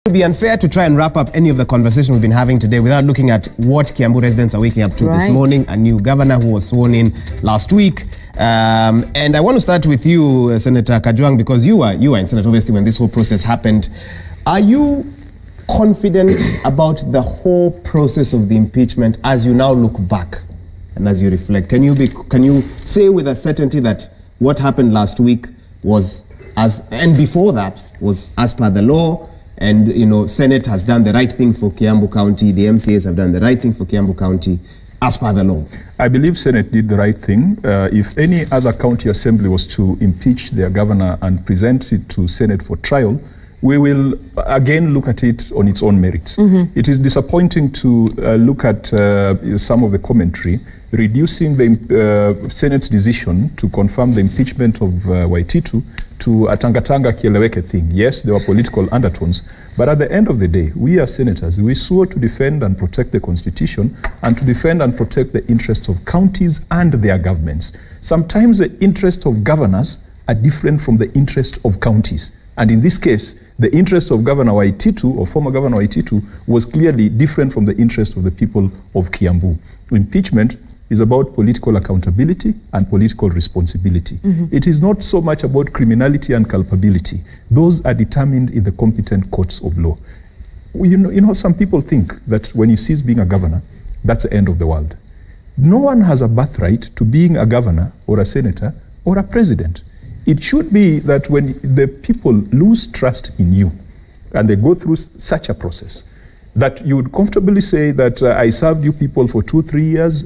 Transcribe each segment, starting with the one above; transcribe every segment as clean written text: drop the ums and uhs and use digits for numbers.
It would be unfair to try and wrap up any of the conversation we've been having today without looking at what Kiambu residents are waking up to this morning. A new governor who was sworn in last week. And I want to start with you, Senator Kajwang, because you were in Senate, obviously, when this whole process happened. Are you confident about the whole process of the impeachment as you now look back and as you reflect? Can you say with a certainty that what happened last week was and before that was as per the law? And, you know, Senate has done the right thing for Kiambu County. The MCAs have done the right thing for Kiambu County as per the law. I believe Senate did the right thing. If any other county assembly was to impeach their governor and present it to Senate for trial, we will again look at it on its own merits. It is disappointing to look at some of the commentary reducing the Senate's decision to confirm the impeachment of Waititu to a Tanga-Tanga Kieleweke thing. Yes, there were political undertones, but at the end of the day, we as senators, we swore to defend and protect the Constitution and to defend and protect the interests of counties and their governments. Sometimes the interests of governors are different from the interests of counties. And in this case, the interest of Governor Waititu, or former Governor Waititu, was clearly different from the interest of the people of Kiambu. Impeachment is about political accountability and political responsibility. It is not so much about criminality and culpability. Those are determined in the competent courts of law. You know, some people think that when you cease being a governor, that's the end of the world. No one has a birthright to being a governor or a senator or a president. It should be that when the people lose trust in you and they go through such a process, that you would comfortably say that I served you people for 2-3 years,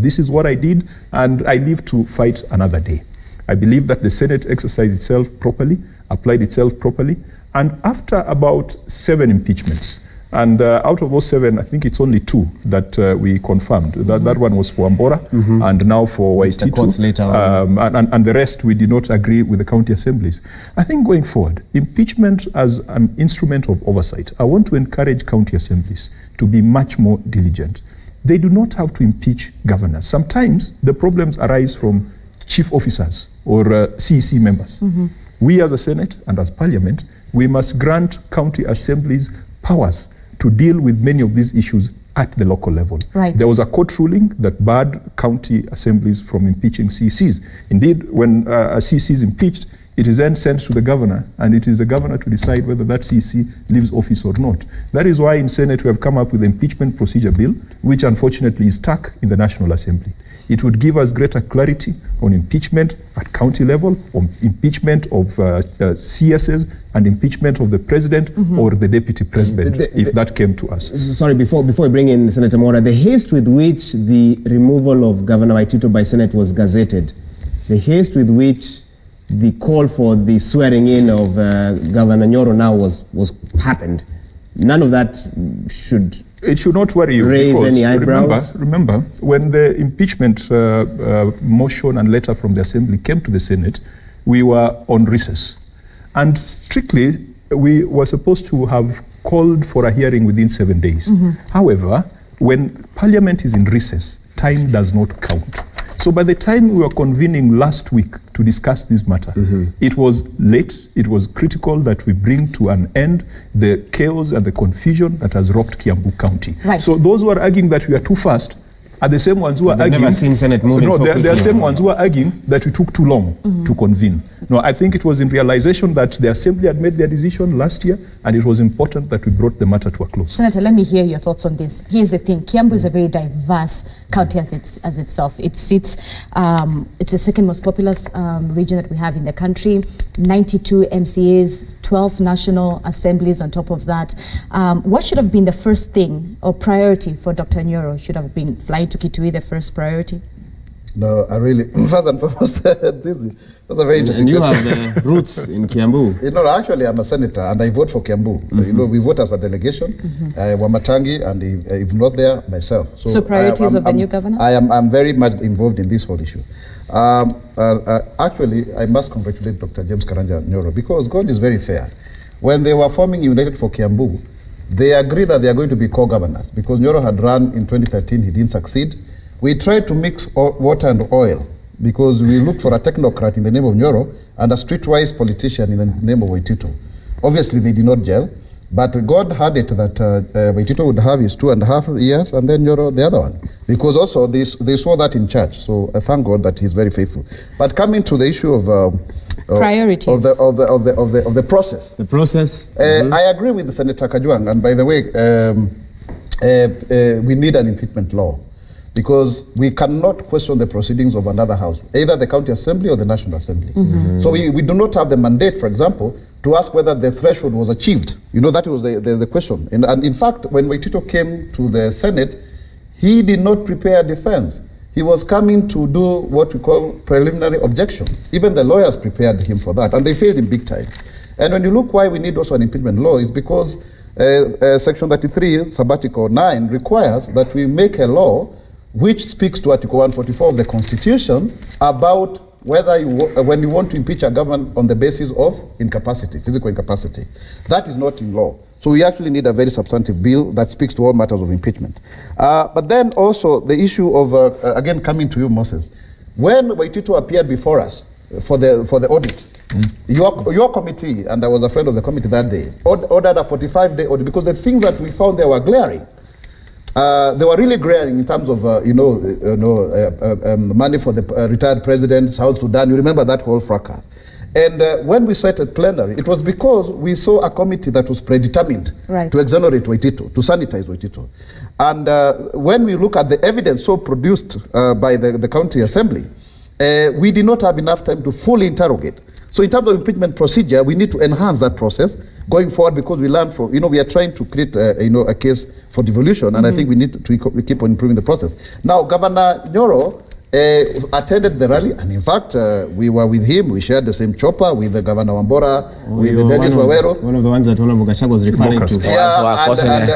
this is what I did, and I live to fight another day. I believe that the Senate exercised itself properly, applied itself properly, and after about 7 impeachments, and out of those 7, I think it's only 2 that we confirmed. That one was for Ambora, and now for Waititu. Later and the rest, we did not agree with the county assemblies. I think going forward, impeachment as an instrument of oversight, I want to encourage county assemblies to be much more diligent. They do not have to impeach governors. Sometimes the problems arise from chief officers or CEC members. We as a Senate and as Parliament, we must grant county assemblies powers to deal with many of these issues at the local level. There was a court ruling that barred county assemblies from impeaching CCs. Indeed, when a CC is impeached, it is then sent to the governor, and it is the governor to decide whether that CC leaves office or not. That is why in Senate we have come up with the impeachment procedure bill, which unfortunately is stuck in the National Assembly. It would give us greater clarity on impeachment at county level, on impeachment of CSs, and impeachment of the president or the deputy president, if that came to us. Sorry, before we bring in Senator Mora, the haste with which the removal of Governor Waititu by Senate was gazetted, the haste with which the call for the swearing in of Governor Nyoro now happened, none of that should... It should not worry you. Raise any eyebrows? Remember, when the impeachment motion and letter from the Assembly came to the Senate, we were on recess. And strictly, we were supposed to have called for a hearing within 7 days. However, when Parliament is in recess, time does not count. So by the time we were convening last week to discuss this matter, it was late, it was critical that we bring to an end the chaos and the confusion that has rocked Kiambu County. So those who are arguing that we are too fast are the same ones who are arguing... Never seen Senate moving so quickly. They are the same ones who are arguing that we took too long to convene. No, I think it was in realization that the Assembly had made their decision last year, and it was important that we brought the matter to a close. Senator, let me hear your thoughts on this. Here's the thing. Kiambu is a very diverse county as itself. It sits, it's the second most populous region that we have in the country. 92 MCAs, 12 national assemblies on top of that. What should have been the first thing or priority for Dr. Nyoro? Should have been flying to Kitui the first priority? No, I really, first and foremost, that's a very interesting question. And you have the roots in Kiambu. You know, actually, I'm a senator and I vote for Kiambu. You know, we vote as a delegation, Wamatangi, and if not there, myself. So priorities of the new governor? I'm very much involved in this whole issue. Actually, I must congratulate Dr. James Karanja Nyoro because God is very fair. When they were forming United for Kiambu, they agreed that they are going to be co-governors because Nyoro had run in 2013, he didn't succeed. We tried to mix water and oil because we looked for a technocrat in the name of Nyoro and a streetwise politician in the name of Waititu. Obviously, they did not gel. But God had it that Waitito would have his 2.5 years and then Nyoro the other one. Because also they saw that in church. So I thank God that he's very faithful. But coming to the issue of priorities of the process. The process. I agree with Senator Kajwang, and by the way, we need an impeachment law because we cannot question the proceedings of another house, either the county assembly or the National Assembly. So we do not have the mandate, for example, to ask whether the threshold was achieved. You know, that was the question. And in fact, when Waitito came to the Senate, he did not prepare a defense. He was coming to do what we call preliminary objections. Even the lawyers prepared him for that, and they failed him big time. And when you look why we need also an impeachment law is because Section 33, Article 9, requires that we make a law which speaks to Article 144 of the Constitution about whether when you want to impeach a government on the basis of incapacity, physical incapacity. That is not in law. So we actually need a very substantive bill that speaks to all matters of impeachment. But then also the issue of, again coming to you, Moses, when Waitito appeared before us for the audit, your committee, and I was a friend of the committee that day, ordered a 45-day audit because the things that we found there were glaring. They were really glaring in terms of, money for the retired president, South Sudan. You remember that whole fracas. And when we set a plenary, it was because we saw a committee that was predetermined to exonerate Waitito, to sanitize Waitito. And when we look at the evidence so produced by the county assembly, we did not have enough time to fully interrogate. So in terms of impeachment procedure, we need to enhance that process going forward because we learned from, we are trying to create, a case for devolution, and I think we need to keep on improving the process. Now, Governor Nyoro attended the rally, and in fact, we were with him. We shared the same chopper with the Governor Wambora, with the Dennis Wawero. One of the ones that Honorable Gachagua was referring to. Yeah,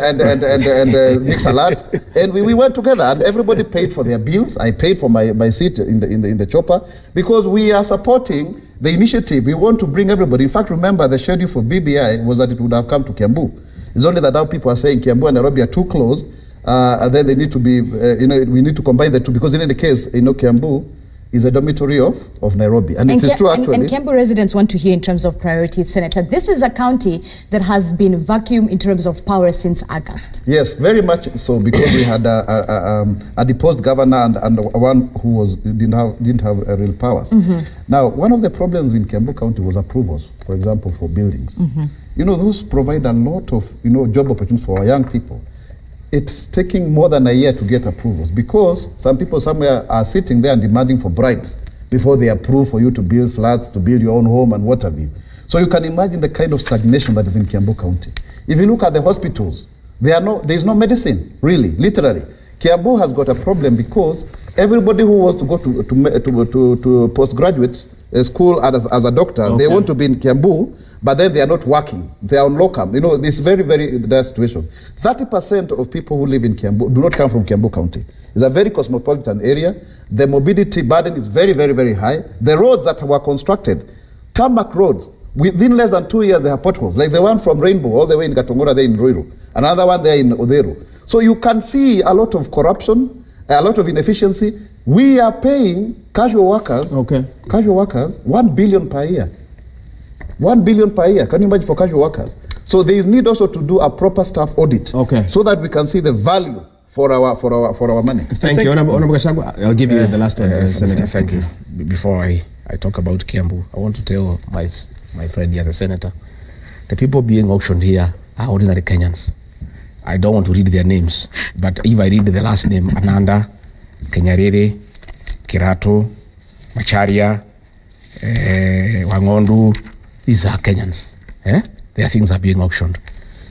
and Nick Salat. And we went together, and everybody paid for their bills. I paid for my seat in the chopper because we are supporting the initiative. We want to bring everybody. In fact, remember the schedule for BBI was that it would have come to Kiambu. It's only that now people are saying Kiambu and Nairobi are too close. And then they need to be, we need to combine the two because in any case, Kiambu is a dormitory of Nairobi. And it is true actually. And Kiambu residents want to hear in terms of priorities, Senator. This is a county that has been vacuumed in terms of power since August. Yes, very much so because we had a deposed governor and one who didn't have real powers. Now, one of the problems in Kiambu County was approvals, for example, for buildings. Those provide a lot of, job opportunities for our young people. It's taking more than a year to get approvals because some people somewhere are sitting there and demanding for bribes before they approve for you to build flats, to build your own home and what have you. So you can imagine the kind of stagnation that is in Kiambu County. If you look at the hospitals, there is no medicine, really, literally. Kiambu has got a problem because everybody who wants to go to postgraduate school as a doctor, they want to be in Kiambu, but then they are not working. They are on locum. This very, very dire situation. 30% of people who live in Kiambu do not come from Kiambu County. It's a very cosmopolitan area. The mobility burden is very, very, very high. The roads that were constructed, tarmac roads, within less than 2 years they have potholes, like the one from Rainbow all the way in Gatongora there in Ruiru, another one there in Oderu. So you can see a lot of corruption, a lot of inefficiency. We are paying casual workers, 1 billion per year. 1 billion per year. Can you imagine for casual workers? So there is need also to do a proper staff audit, so that we can see the value for our money. Thank you, Honorable Gachagua. I'll give you the last one, Senator. Thank you. Before I talk about Kiambu, I want to tell my friend here, the senator, the people being auctioned here are ordinary Kenyans. I don't want to read their names, but if I read the last name, Ananda, Kenyarere, Kirato, Macharia, Wangondu, these are Kenyans. Their things are being auctioned.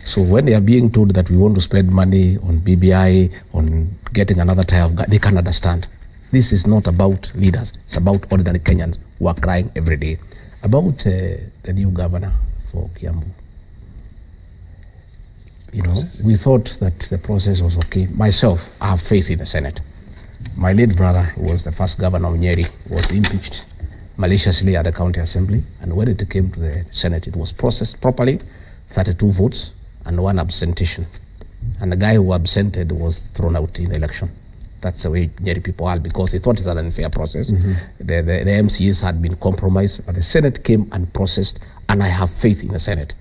So when they are being told that we want to spend money on BBI, on getting another type of guy, they can understand. This is not about leaders. It's about ordinary Kenyans who are crying every day. About the new governor for Kiambu. We thought that the process was okay. Myself, I have faith in the Senate. My late brother, who was the first governor of Nyeri, was impeached maliciously at the county assembly, and when it came to the Senate, it was processed properly, 32 votes and 1 absentation. And the guy who absented was thrown out in the election. That's the way Nyeri people are, because they thought it's an unfair process. The MCAs had been compromised, but the Senate came and processed, and I have faith in the Senate.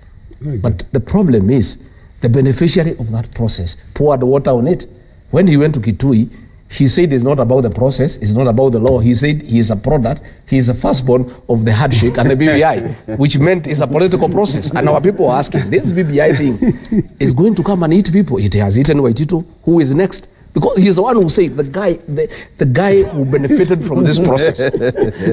But the problem is, the beneficiary of that process poured water on it. When he went to Kitui, he said it's not about the process, it's not about the law. He said he is a product, he is the firstborn of the handshake and the BBI, which meant it's a political process. And our people are asking, this BBI thing is going to come and eat people. It has eaten Waitito. Who is next? Because he's the one who said, the guy who benefited from this process,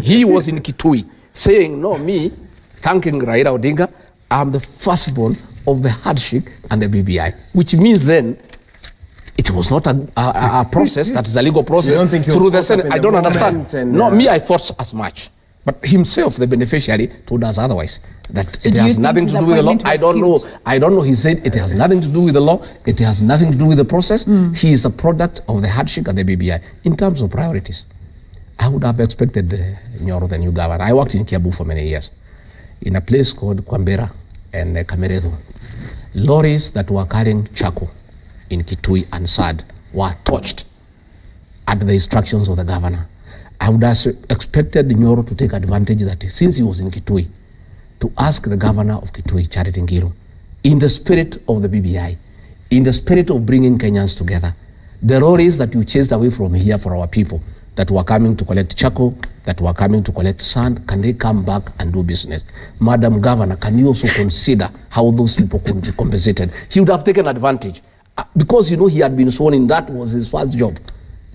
he was in Kitui saying, no, me, thanking Raila Odinga, I'm the firstborn of the handshake and the BBI, which means then it was not a process that is a legal process through the Senate. I don't understand. No, me, I thought as much. But himself, the beneficiary, told us otherwise. That so it has nothing to do with the law. I don't know. I don't know. He said it has nothing to do with the law. It has nothing to do with the process. He is a product of the handshake and the BBI. In terms of priorities, I would have expected Nyoro, the new governor. I worked in Kiambu for many years, in a place called Kwambera and Kameredo. Lorries that were carrying charcoal in Kitui and SAD were torched at the instructions of the governor. I would have expected Nyoro to take advantage that since he was in Kitui, to ask the governor of Kitui, Charity Ngilu, in the spirit of the BBI, in the spirit of bringing Kenyans together, the lorries that you chased away from here for our people that were coming to collect charcoal, that were coming to collect sand, can they come back and do business? Madam Governor, can you also consider how those people could be compensated? He would have taken advantage. Because, you know, he had been sworn in, that was his first job.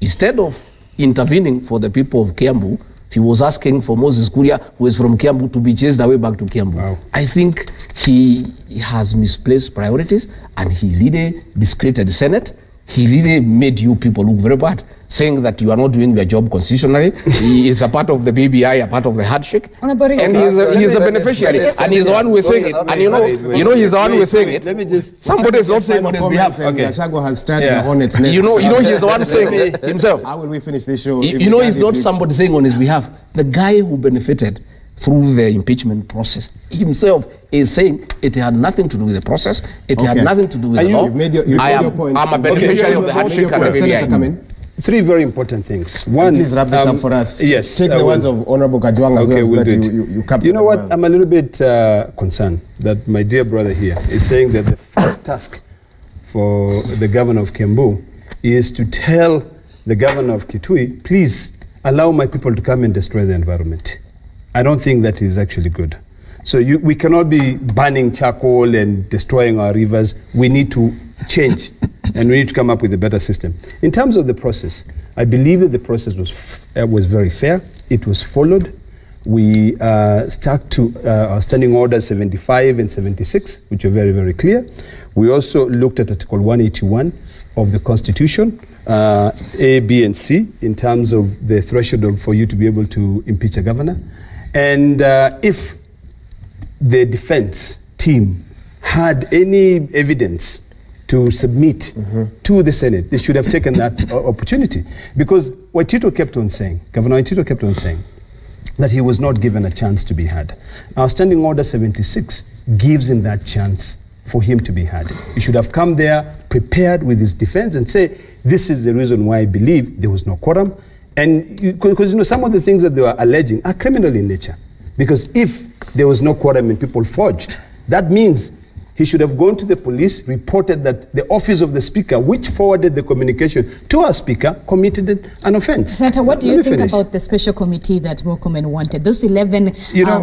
Instead of intervening for the people of Kiambu, he was asking for Moses Kuria, who is from Kiambu, to be chased away back to Kiambu. Wow. I think he has misplaced priorities, and he really discredited the Senate. He really made you people look very bad, saying that you are not doing your job constitutionally. He is a part of the BBI, a part of the handshake, and he's a beneficiary, and he's the one who is saying it. And you know he's the one who is saying it. Let me just. Somebody is not saying on his behalf. Okay. Gachagua has started the hornet's nest. You know he's the one saying it himself. How will we finish this show? You know it's not somebody saying on his behalf. The guy who benefited through the impeachment process himself is saying it had nothing to do with the process. It had nothing to do with the law. I'm a beneficiary of the handshake and the BBI. Three very important things. One, please wrap this up for us. Yes, take the words of Honorable Kajwang as well, we'll so that you capture. You know what? I'm a little bit concerned that my dear brother here is saying that the first task for the governor of Kiambu is to tell the governor of Kitui, please allow my people to come and destroy the environment. I don't think that is actually good. So we cannot be burning charcoal and destroying our rivers. We need to change, and we need to come up with a better system. In terms of the process, I believe that the process was very fair. It was followed. We stuck to our standing orders 75 and 76, which are very, very clear. We also looked at Article 181 of the Constitution, A, B, and C, in terms of the threshold for you to be able to impeach a governor. And if the defense team had any evidence to submit to the Senate, they should have taken that opportunity. Because Waitito kept on saying, Governor Waitito kept on saying, that he was not given a chance to be heard. Our Standing Order 76 gives him that chance for him to be heard. He should have come there prepared with his defense and say, this is the reason why I believe there was no quorum. And because you know, some of the things that they were alleging are criminal in nature. Because if there was no quorum and people forged, that means he should have gone to the police, reported that the office of the speaker, which forwarded the communication to our speaker, committed an offense. Senator, what do you think about the special committee that Murkomen wanted? Those 11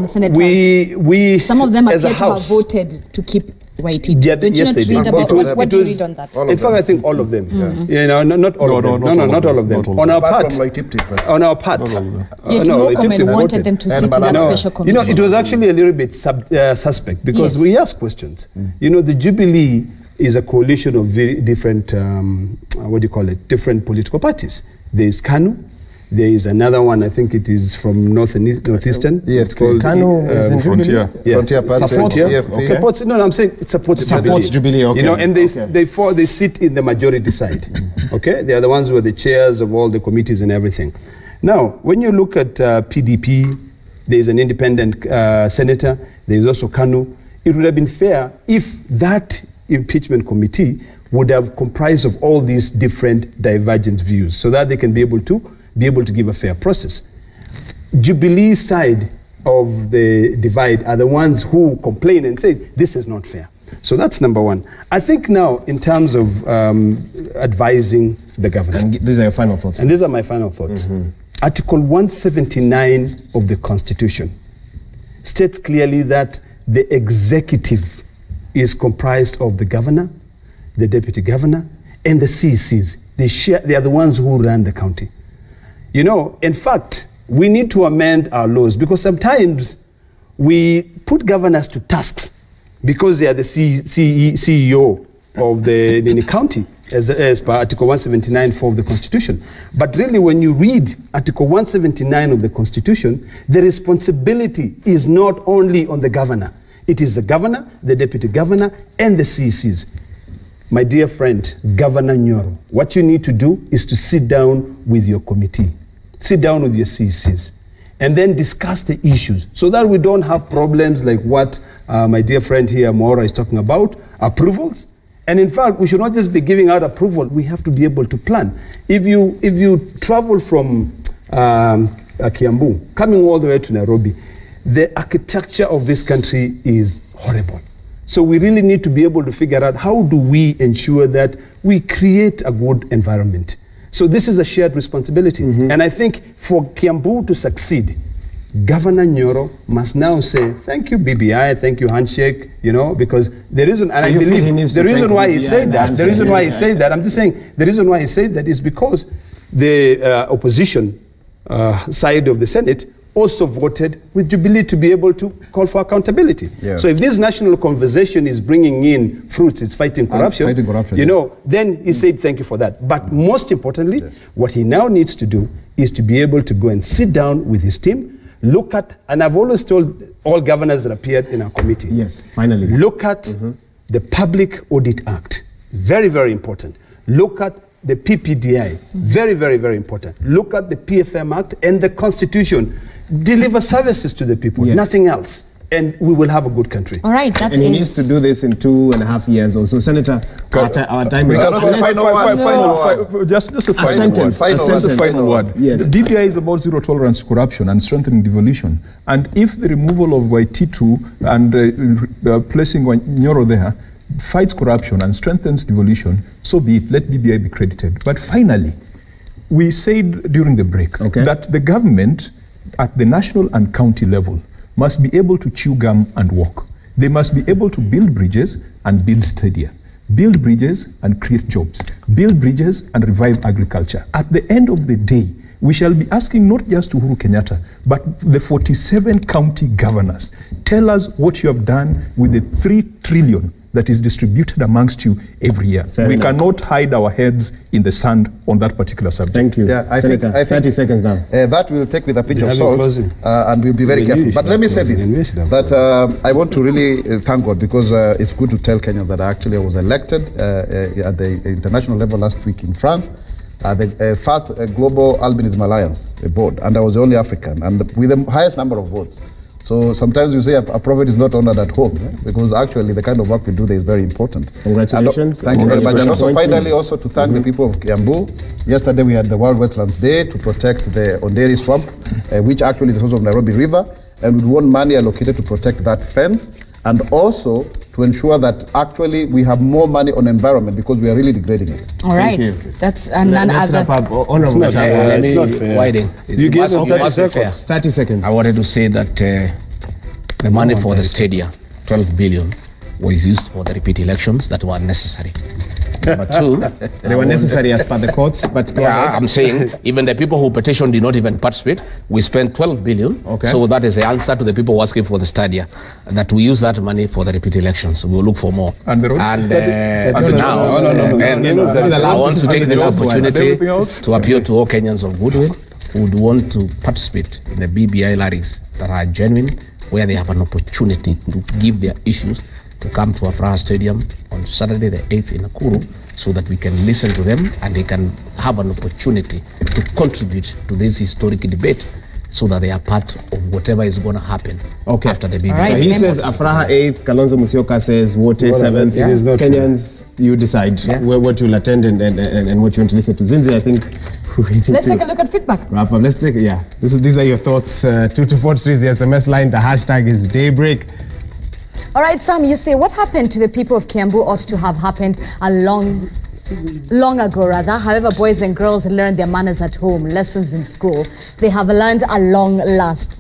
senators, we some of them appear to have voted to keep Waititi. Yeah, yes, they did. What do you read on that? In fact, I think all of them. You know, not all of them. No, not all of them. On our part. On our part. Yet Murkomen wanted them to sit in that special committee. You know, it was actually a little bit suspect because we asked questions. You know, the Jubilee is a coalition of very different, different political parties. There is KANU. There is another one, I think it is from Northeastern. Yeah, it's called KANU is in Frontier. Yeah. Frontier Party. Supports, no, I'm saying it supports Jubilee. Okay. You know, and they sit in the majority side. Okay, they are the ones who are the chairs of all the committees and everything. Now, when you look at PDP, there is an independent senator. There is also KANU. It would have been fair if that impeachment committee would have comprised of all these different divergent views, so that they can be able to give a fair process. Jubilee side of the divide are the ones who complain and say, this is not fair. So that's number one. I think now, in terms of advising the governor. And these are your final thoughts. And these are my final thoughts. Article 179 of the Constitution states clearly that the executive is comprised of the governor, the deputy governor, and the CCs. They are the ones who run the county. You know, in fact, we need to amend our laws because sometimes we put governors to tasks because they are the CEO of the county, as per Article 179(4) of the Constitution. But really, when you read Article 179 of the Constitution, the responsibility is not only on the governor. It is the governor, the deputy governor, and the CCs. My dear friend, Governor Nyoro, what you need to do is to sit down with your committee, sit down with your CCs, and then discuss the issues so that we don't have problems like what my dear friend here, Maura, is talking about, approvals. And in fact, we should not just be giving out approval, we have to be able to plan. If you travel from Kiambu, coming all the way to Nairobi, the architecture of this country is horrible. So we really need to be able to figure out how do we ensure that we create a good environment. So this is a shared responsibility. And I think for Kiambu to succeed, Governor Nyoro must now say, thank you, BBI, thank you, handshake, you know, because the reason, and I believe the reason why he said that, the reason why he said that, I'm just saying, the reason why he said that is because the opposition side of the Senate also voted with Jubilee to be able to call for accountability. Yeah. So if this national conversation is bringing in fruits, it's fighting corruption, you know, then he said thank you for that. But most importantly, what he now needs to do is to be able to go and sit down with his team, look at, and I've always told all governors that appeared in our committee. Yes, finally. Look at the Public Audit Act. Very, very important. Look at the PPDI. Very, very, very important. Look at the PFM Act and the Constitution. Deliver services to the people, nothing else. And we will have a good country. All right, he needs to do this in 2.5 years or so. Senator, our time is up. Just a final word. Yes. The DPI is about zero tolerance to corruption and strengthening devolution. And if the removal of Waititu and placing Nyoro there fights corruption and strengthens devolution, so be it. Let BBI be credited. But finally, we said during the break that the government at the national and county level must be able to chew gum and walk. They must be able to build bridges and build stadia. Build bridges and create jobs. Build bridges and revive agriculture. At the end of the day, we shall be asking not just Uhuru Kenyatta, but the 47 county governors, tell us what you have done with the 3 trillion that is distributed amongst you every year. We cannot hide our heads in the sand on that particular subject. Thank you. Yeah, I Senator, think 30 seconds now. That we'll take with a pinch of salt, and we'll be very careful. But let me say this, that I want to really thank God, because it's good to tell Kenyans that I was elected at the international level last week in France, the first Global Albinism Alliance board, and I was the only African, and with the highest number of votes. So sometimes you say a prophet is not honored at home, because actually the kind of work we do there is very important. Congratulations. Thank you very much. And also finally also to thank the people of Kiambu. Yesterday we had the World Wetlands Day to protect the Onderi Swamp, which actually is the source of Nairobi River, and we want money allocated to protect that fence, and also to ensure that actually we have more money on environment, because we are really degrading it. All right. That's none other. Let's wrap up. Honorable Let me widen. You gave us 30 seconds. I wanted to say that the money for the stadia, 12 billion, was used for the repeat elections that were necessary. Number 2, they were necessary as per the courts, but I'm saying even the people who petitioned did not even participate. We spent 12 billion, so that is the answer to the people who asking for the stadia, that we use that money for the repeat elections. We will look for more. And the I want to take this opportunity to appeal to all Kenyans of goodwill who would want to participate in the BBI rallies that are genuine, where they have an opportunity to give their issues, to come to Afraha Stadium on Saturday the 8th in Nakuru, so that we can listen to them and they can have an opportunity to contribute to this historic debate, so that they are part of whatever is going to happen after the BBI. So he says Afraha 8th, Kalonzo Musyoka says Wote 7th. Kenyans, you decide what you'll attend and what you want to listen to. Zinzi, I think Let's take a look at feedback. Wrap up. Let's take it. Yeah. These are your thoughts. 2243 is the SMS line. The hashtag is Daybreak. All right, Sam, you say what happened to the people of Kiambu ought to have happened long ago, rather. However, boys and girls learn their manners at home, lessons in school. They have learned at long last.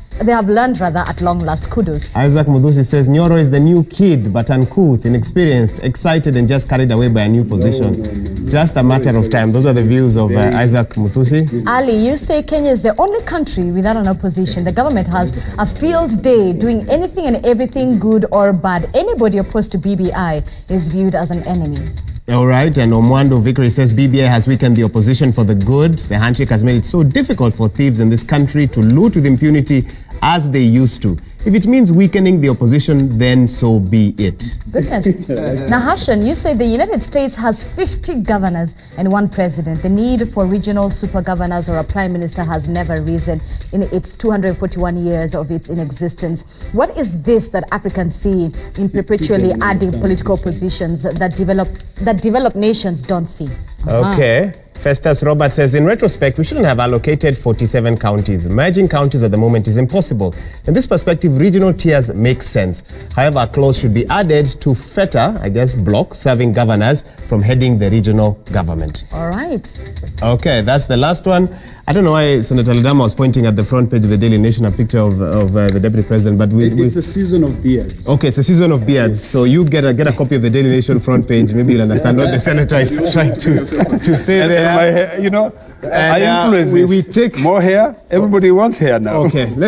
Kudos. Isaac Mudusi says Nyoro is the new kid, but uncouth, inexperienced, excited, and just carried away by a new position. Just a matter of time. Those are the views of Isaac Mudusi. Ali, you say Kenya is the only country without an opposition. The government has a field day doing anything and everything, good or bad. Anybody opposed to BBI is viewed as an enemy. All right, and Omwando Vickery says BBI has weakened the opposition for the good. The handshake has made it so difficult for thieves in this country to loot with impunity as they used to. If it means weakening the opposition, then so be it. Goodness. Nahashan, you say the United States has 50 governors and 1 president. The need for regional super governors or a prime minister has never risen in its 241 years of its existence. What is this that Africans see in perpetually adding political positions that developed nations don't see? Okay. Festus Robert says, in retrospect, we shouldn't have allocated 47 counties. Merging counties at the moment is impossible. In this perspective, regional tiers make sense. However, a clause should be added to fetter, block serving governors from heading the regional government. All right. Okay, that's the last one. I don't know why Senator Ledama was pointing at the front page of the Daily Nation a picture of the Deputy President, but it's a season of beards. Okay, it's a season of beards. Yes. So you get a copy of the Daily Nation front page. Maybe you'll understand what the senator is trying to say there. My hair, I influence this. We take more hair. Everybody wants hair now. Okay.